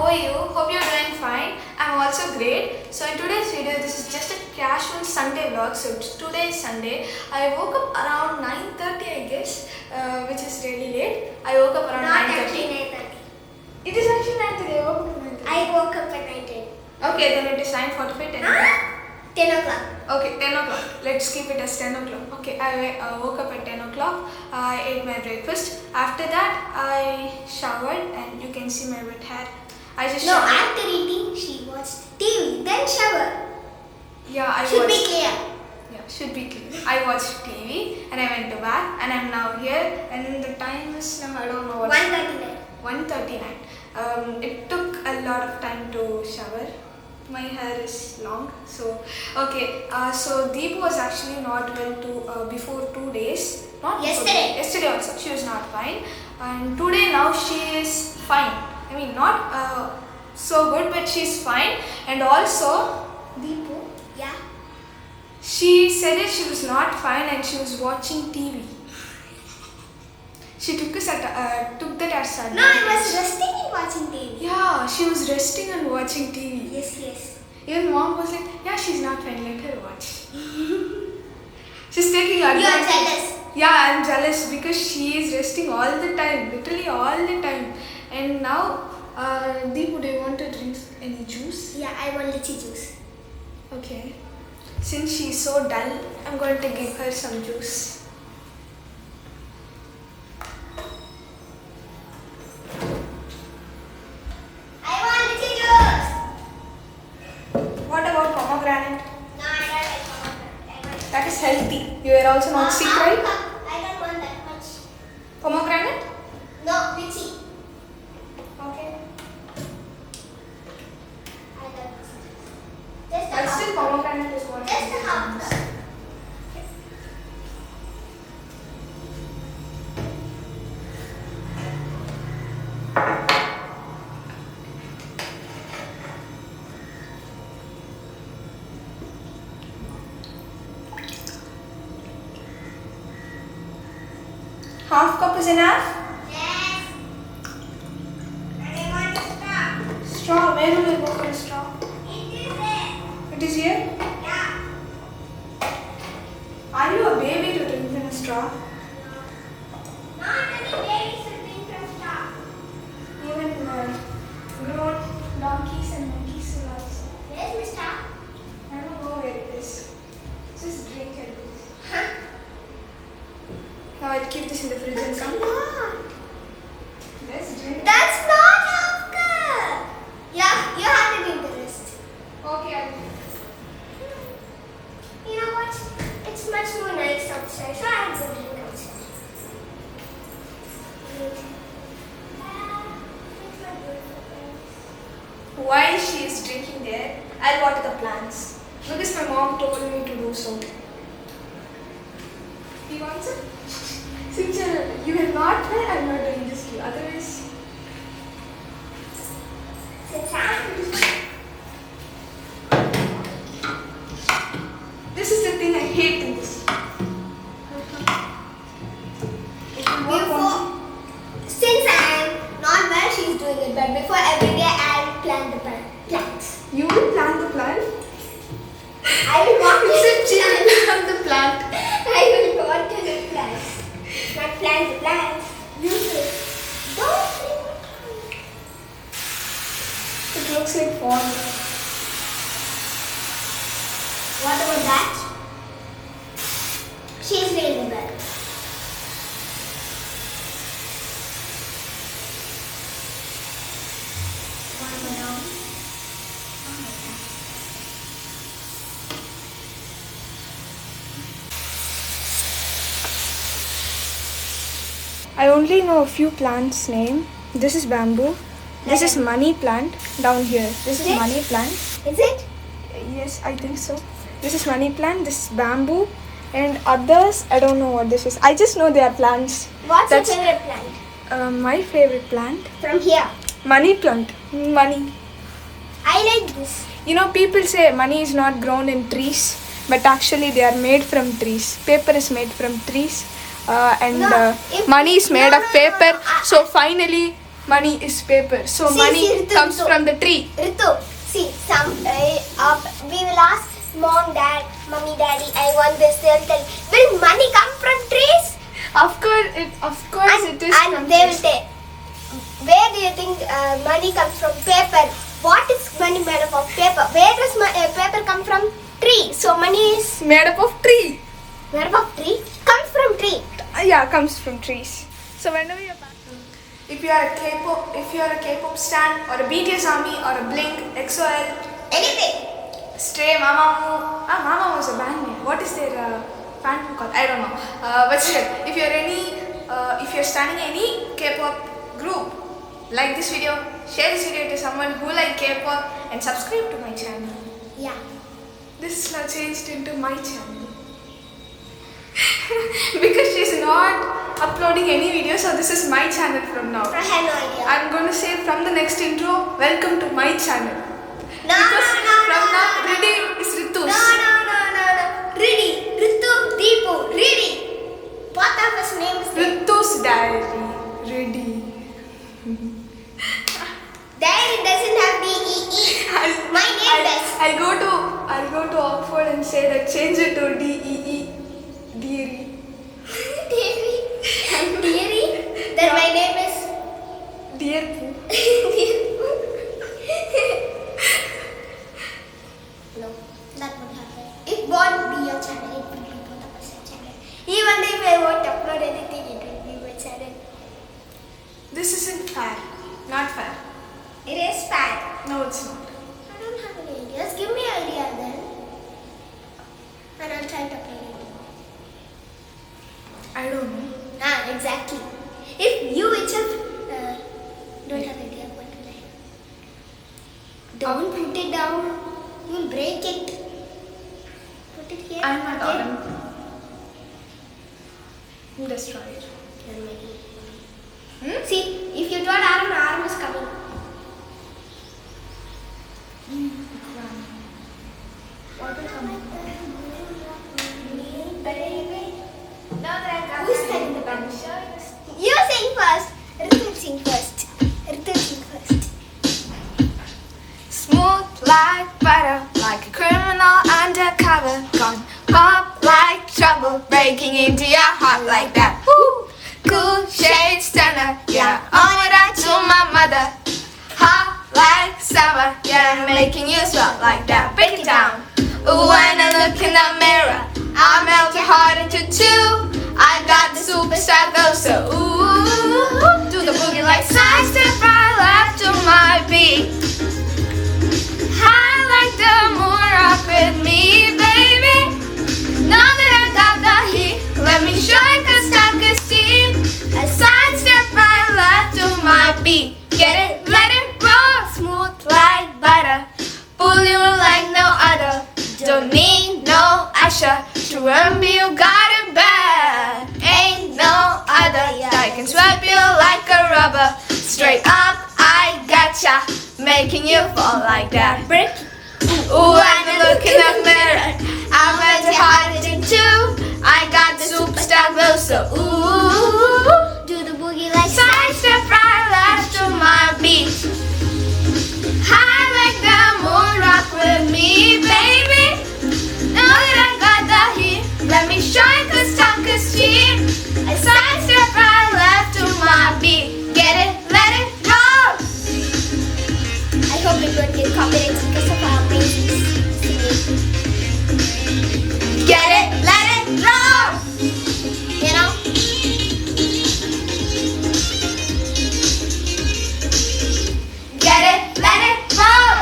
are you? Hope you're doing fine. I'm also great. So in today's video, this is just a casual Sunday vlog. So today is Sunday. I woke up around 9:30, I guess, which is really late. I woke up around 9:30. Not actually 9:30. It is actually 9:30. I woke up at 9:30. I woke up at 9:30. Okay, then it is 9:45, 10 Huh? o'clock. 10 o'clock. Okay, 10 o'clock. Let's keep it as 10 o'clock. Okay, I woke up at 10 o'clock. I ate my breakfast. After that, I showered and you can see my wet hair. I just No, showered. after eating, she watched TV, then shower. Yeah, I Should be watched. clear. Yeah, should be clear. I watched TV and I went to bath and I'm now here and the time is now I don't know what. 1:39. 1:39. It took a lot of time to shower. My hair is long, so okay. So Deep was actually not well before 2 days. Not Yesterday. Before, yesterday also she was not fine, and today now she is fine. I mean not so good, but she's fine. And also Deepu, Yeah. she said that she was not fine and she was watching TV. She took that as a No, I was resting and watching TV. Yeah, she was resting and watching TV. Yes, yes. Even mom was like, yeah, she's not fine, let her watch. She's taking You are advantage. jealous. Yeah, I'm jealous because she is resting all the time, literally all the time. And now, Deepu, do you want to drink any juice? Yeah, I want lychee juice. Okay. Since she's so dull, I'm going to give her some juice. I want lychee juice. What about pomegranate? No, I don't like pomegranate. That is healthy. You are also not sick, right? I don't want that much. Pomegranate? No, lychee. Okay. I love this. Just a But half. still pomegranate is what Just a half cup. Half cup is enough? Yes. And I want to stop. Straw, where will you go for a straw? It is there. It is here? Yeah. Are you a baby to drink in a straw? Not any baby should drink from straw. Even grown donkeys and monkeys will also. Where's my straw? I don't know where it is. Just drink it. Huh? Now I'll keep this in the fridge and That's come. not. Let's drink. That's not half cup. Yeah, you have to drink the rest. Okay, I'll You know what? It's much more nice outside, so I have to drink outside. It's my beautiful friends. While she is drinking there, I'll water the plants. Because my mom told me to do so. You want some? Since you are not there, I'm not doing this to you. Otherwise, Since I'm this is the thing I hate in this. before, since I'm not well, she's doing it. But before every day, I'll plant the plants. You will plant the plant? I will water Except she the will plant the plant. I will water the plants. Not plant the plants. You will. Don't play my plant. It looks like fawn. What about that? She's really well. One down. I only know a few plants' name. This is bamboo. This is money plant down here. This is Is it? money plant. Is it? Yes, I think so. This is money plant. This is bamboo. And others, I don't know what this is. I just know they are plants. What's That's- your favorite plant? My favorite plant, From here. money plant. Money. I like this. You know, people say money is not grown in trees, but actually they are made from trees. Paper is made from trees, and No, if- money is made no, of no, no, paper. no, So finally, money is paper. So See, money Ritu, comes Ritu. from the tree. Ritu, see, we will ask mom, dad, mommy, daddy, I want this. They'll tell, will money come from trees? Of course, it is. And from they will trees. say, where do you think money comes from? Paper. What is money made up of? Paper. Where does paper come from? Tree. So money is made up of tree. made up of tree. Comes from tree. Yeah, comes from trees. So whenever you're back, if you are a K-pop stan or a BTS army or a Blink, EXO-L, Anything. Stray, Mamamoo. Mamamoo is a band name. What is their fan name called? I don't know. But still, if you're standing any K-pop group, like this video, share this video to someone who like K-pop, and subscribe to my channel. Yeah. This is now changed into my channel because she's not uploading any videos, so this is my channel from now. I have no idea. I'm going to say from the next intro, welcome to my channel. No, Because no, from no, now, no, RiDee is Ritu's. No. RiDee, Ritu, Deepu, RiDee. Both of us names. Ritu's diary. RiDee. Diary doesn't have D-E-E. My name does. I'll go to Oxford and say that change it to D-E-E. Deary. Deary? Then my name is Dear Poo. No, that won't happen. It won't be your channel, it will be both of us channel. Even if I won't upload anything, it will be my channel. This isn't fair. Not fair. It is fair. No, it's not. I don't have any ideas. Give me an idea then. And I'll try to play it. I don't know. Exactly. If you itself don't have idea what to play, don't put it down. You'll break it. Put it here. I'm not again. on. You destroy it. You're making it. See, if you don't arm is coming. What will come? Who's studying the band? You sing first. Ritu sing first. Ritu sing first. Smooth like butter, like a criminal undercover. Gone pop like trouble, breaking into your heart like that. Woo! Cool shade stunner, yeah, on it out to my mother. Hot like summer, yeah, making you sweat like that. Break it down. Ooh, when I look in the mirror, I melt your heart into two. I got the superstar glow, so ooh, do the boogie like side step right left to my beat. High like the moon, rock with me, baby. Now that I got the heat, let me show you 'cause I can see. A side step right left to my beat. Get it, let it roll, smooth like butter. Pull you like no other. Don't need no usher to run me, you got it bad. Ain't no other that can swipe you like a rubber. Straight up, I gotcha, making you fall like that. Brick. Ooh, when you look in the mirror, I'm ready hard into two. I got the superstar glow, so ooh, Do the boogie like side step right left to my beat. High like the moon, rock with me, baby. Now that I got the heat, let me shine 'cause talk is cheap. I side step right left to my beat. Get it, let it roll. I hope we don't get copyrights because of our amazing singing. Get it, let it roll. You know? Get it, let it roll.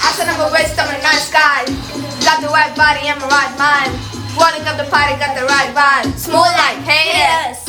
I said I'm a waste of a nice guy. Got the right body and my right mind. Wanting up the party, got the right vibe. Smooth like haters.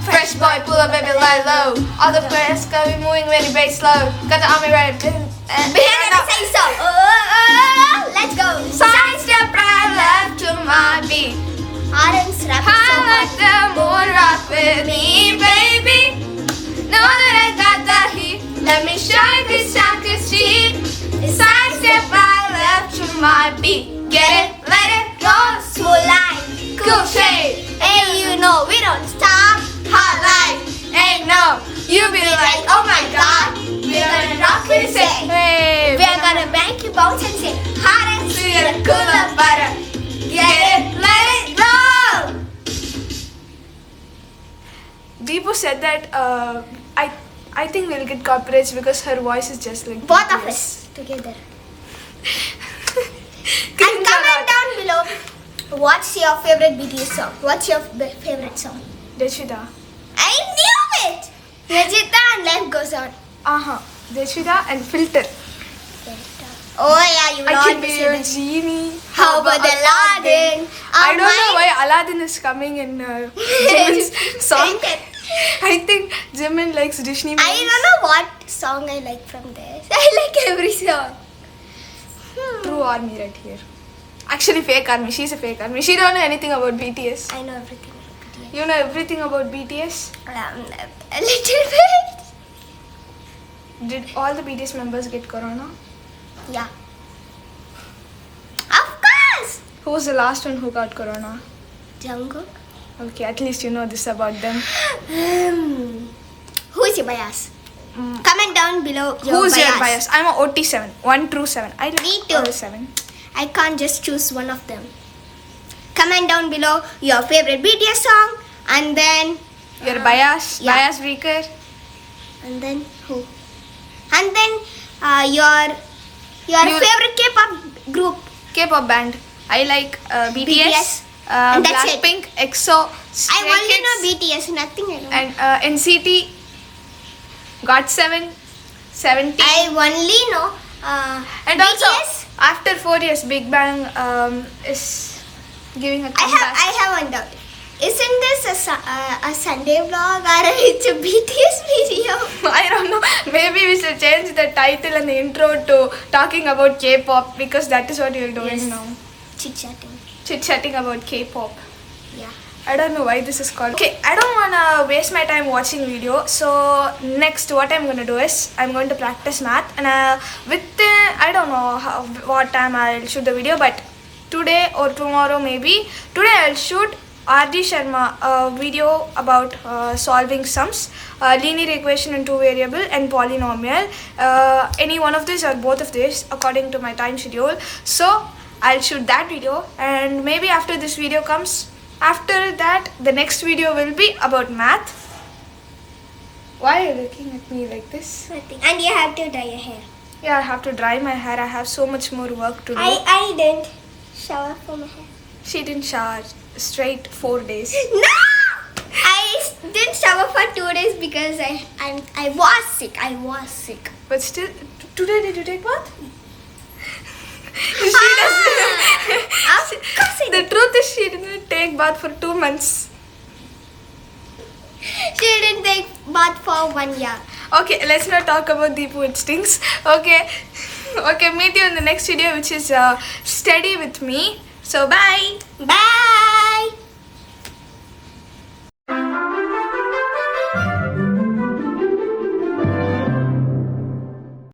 Fresh boy, pull up, baby, lie low. All the press got me moving very bass slow. Got the army ready. Behind the say so. Let's go. Side step right left to my beat. Arms rap so High like hard. the moon, rock with me, baby. Now that I got the heat, let me shine this sound is cheap. Side step right left to my beat. Get it, let it go. Smooth line. Cool shade. Hey, you know we don't stop. Hot light. Ain't no. You be like, oh said that I think we'll get copyrights because her voice is just like Both BTS. of us together. And comment down below. What's your favorite BTS song? What's your favorite song? Deshida. I knew it! Rajita and Life Goes On. Deshida and Filter. Oh yeah, you will I can always be say your that. genie. How about Aladdin? I don't know why Aladdin is coming in Jimin's song. I think Jimin likes Disney movies. I don't know what song I like from this. I like every song. True army right here. Actually fake army. She's a fake army. She don't know anything about BTS. I know everything about BTS. You know everything about BTS? A little bit. Did all the BTS members get corona? Yeah. Of course! Who was the last one who got corona? Jungkook. Okay, at least you know this about them. Who's your bias? Comment down below Who's your bias? I'm a OT7. 1 through 7. I like Me too. all 7. I can't just choose one of them. Comment down below your favorite BTS song and then Your bias? yeah. Bias breaker? and then who? And then your favorite K-pop group. K-pop band. I like BTS, And that's it. Blackpink, EXO, Stray I only Kids, know BTS, nothing I know. and NCT, GOT7, 17. I only know And BTS. also, after 4 years, Big Bang is giving a comeback. I have one doubt. Isn't this a Sunday vlog or it's a BTS video? I don't know. Maybe we should change the title and the intro to talking about K-pop because that is what you're doing Yes. now. Chit-chatting. Chit-chatting about K-pop. Yeah. I don't know why this is called. Okay, I don't wanna waste my time watching video. So next, what I'm gonna do is I'm going to practice math, and I don't know what time I'll shoot the video, but today or tomorrow maybe. Today I'll shoot RiDee Sharma video about solving sums, linear equation in 2 variable and polynomial. Any one of these or both of these according to my time schedule. So I'll shoot that video, and maybe after this video comes, after that the next video will be about math. Why are you looking at me like this? Nothing. And you have to dye your hair. Yeah, I have to dry my hair. I have so much more work to do. I didn't shower for my hair. She didn't shower straight 4 days. No! I didn't shower for 2 days because I was sick. I was sick. But still, today did you take bath? Of course I The did. truth is she didn't take bath for 2 months. She didn't take bath for 1 year. Okay, let's not talk about Deepu, it stinks. Okay, meet you in the next video, which is study with me. So bye. Bye.